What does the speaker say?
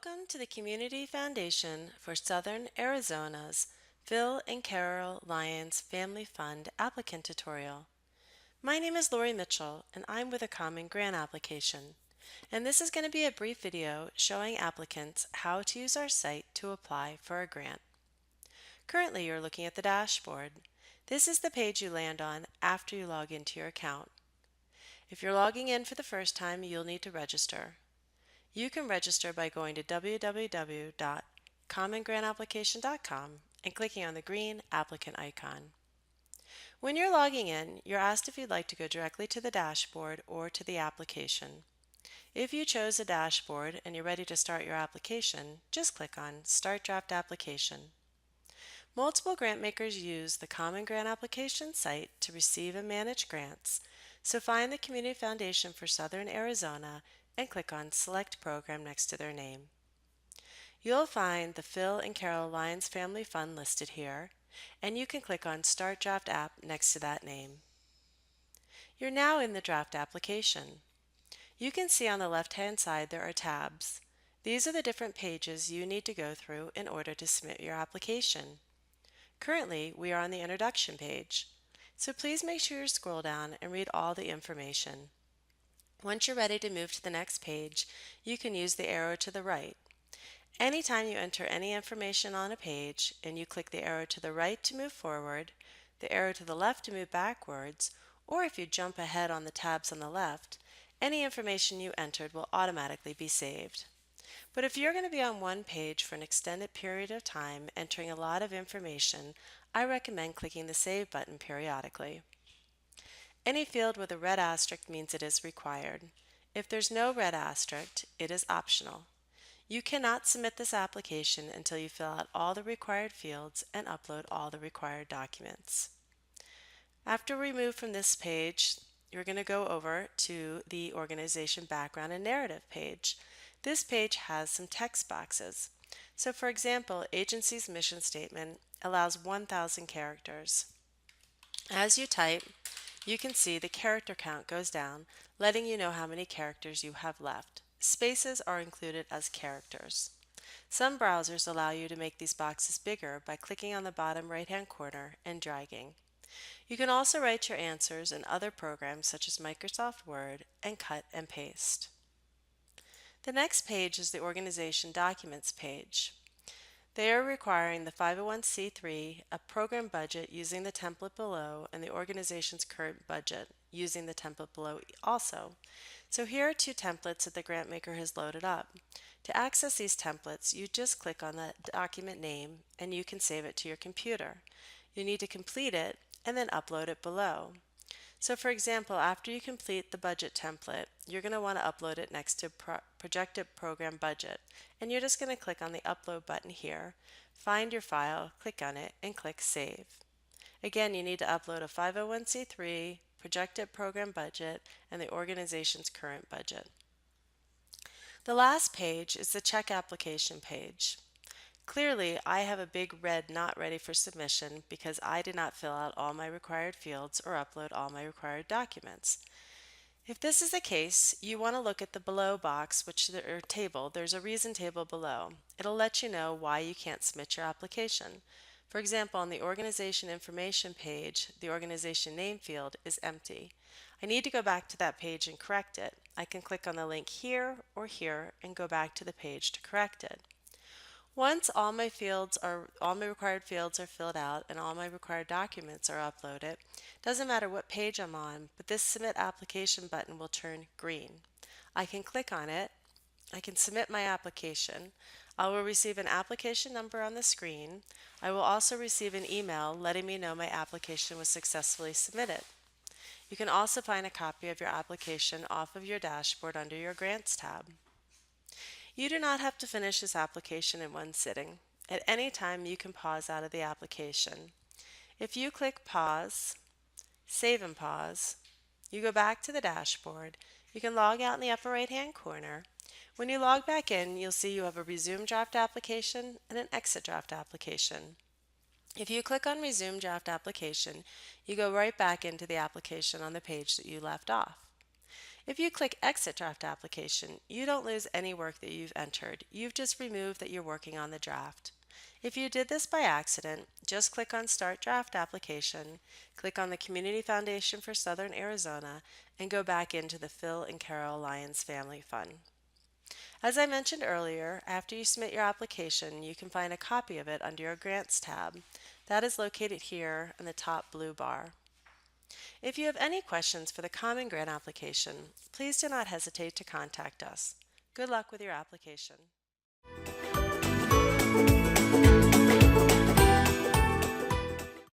Welcome to the Community Foundation for Southern Arizona's Phil and Carol Lyons Family Fund Applicant Tutorial. My name is Lori Mitchell and I'm with a Common Grant application. And this is going to be a brief video showing applicants how to use our site to apply for a grant. Currently you're looking at the dashboard. This is the page you land on after you log into your account. If you're logging in for the first time, you'll need to register. You can register by going to www.commongranapplication.com and clicking on the green applicant icon. When you're logging in, you're asked if you'd like to go directly to the dashboard or to the application. If you chose a dashboard and you're ready to start your application, just click on Start Draft Application. Multiple grant makers use the Common Grant Application site to receive and manage grants, so find the Community Foundation for Southern Arizona and click on Select Program next to their name. You'll find the Phil and Carol Lyons Family Fund listed here, and you can click on Start Draft App next to that name. You're now in the draft application. You can see on the left-hand side there are tabs. These are the different pages you need to go through in order to submit your application. Currently, we are on the introduction page, so please make sure you scroll down and read all the information. Once you're ready to move to the next page, you can use the arrow to the right. Anytime you enter any information on a page and you click the arrow to the right to move forward, the arrow to the left to move backwards, or if you jump ahead on the tabs on the left, any information you entered will automatically be saved. But if you're going to be on one page for an extended period of time entering a lot of information, I recommend clicking the Save button periodically. Any field with a red asterisk means it is required. If there's no red asterisk, it is optional. You cannot submit this application until you fill out all the required fields and upload all the required documents. After we move from this page, you're going to go over to the organization background and narrative page. This page has some text boxes. So for example, agency's mission statement allows 1,000 characters. As you type, you can see the character count goes down, letting you know how many characters you have left. Spaces are included as characters. Some browsers allow you to make these boxes bigger by clicking on the bottom right-hand corner and dragging. You can also write your answers in other programs such as Microsoft Word and cut and paste. The next page is the organization documents page. They are requiring the 501c3, a program budget using the template below, and the organization's current budget using the template below also. So here are two templates that the grant maker has loaded up. To access these templates, you just click on the document name and you can save it to your computer. You need to complete it and then upload it below. So for example, after you complete the budget template, you're going to want to upload it next to projected program budget. And you're just going to click on the upload button here, find your file, click on it, and click Save. Again, you need to upload a 501c3, projected program budget, and the organization's current budget. The last page is the check application page. Clearly, I have a big red not ready for submission because I did not fill out all my required fields or upload all my required documents. If this is the case, you want to look at the below box, or table. There's a reason table below. It'll let you know why you can't submit your application. For example, on the organization information page, the organization name field is empty. I need to go back to that page and correct it. I can click on the link here or here and go back to the page to correct it. Once all my required fields are filled out and all my required documents are uploaded, doesn't matter what page I'm on, but this Submit Application button will turn green. I can click on it, I can submit my application, I will receive an application number on the screen, I will also receive an email letting me know my application was successfully submitted. You can also find a copy of your application off of your dashboard under your Grants tab. You do not have to finish this application in one sitting. At any time, you can pause out of the application. If you click Pause, Save and Pause, you go back to the dashboard. You can log out in the upper right-hand corner. When you log back in, you'll see you have a Resume Draft Application and an Exit Draft Application. If you click on Resume Draft Application, you go right back into the application on the page that you left off. If you click Exit Draft Application, you don't lose any work that you've entered. You've just removed that you're working on the draft. If you did this by accident, just click on Start Draft Application, click on the Community Foundation for Southern Arizona, and go back into the Phil and Carol Lyons Family Fund. As I mentioned earlier, after you submit your application, you can find a copy of it under your Grants tab. That is located here in the top blue bar. If you have any questions for the Common Grant application, please do not hesitate to contact us. Good luck with your application.